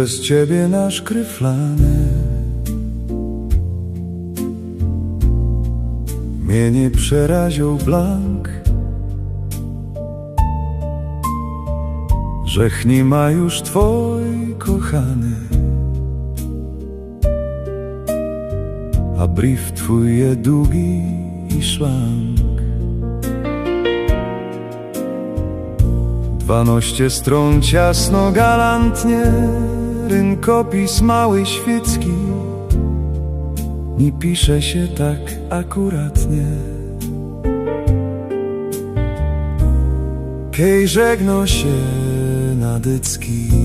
bez ciebie nasz kryflany mnie nie przeraził blank, żech nie ma już twój kochany, a brief twój je długi i szlank. 12 stron ciasno, galantnie, rynkopis mały świecki, nie pisze się tak akuratnie. Kej żegno się Nadycki.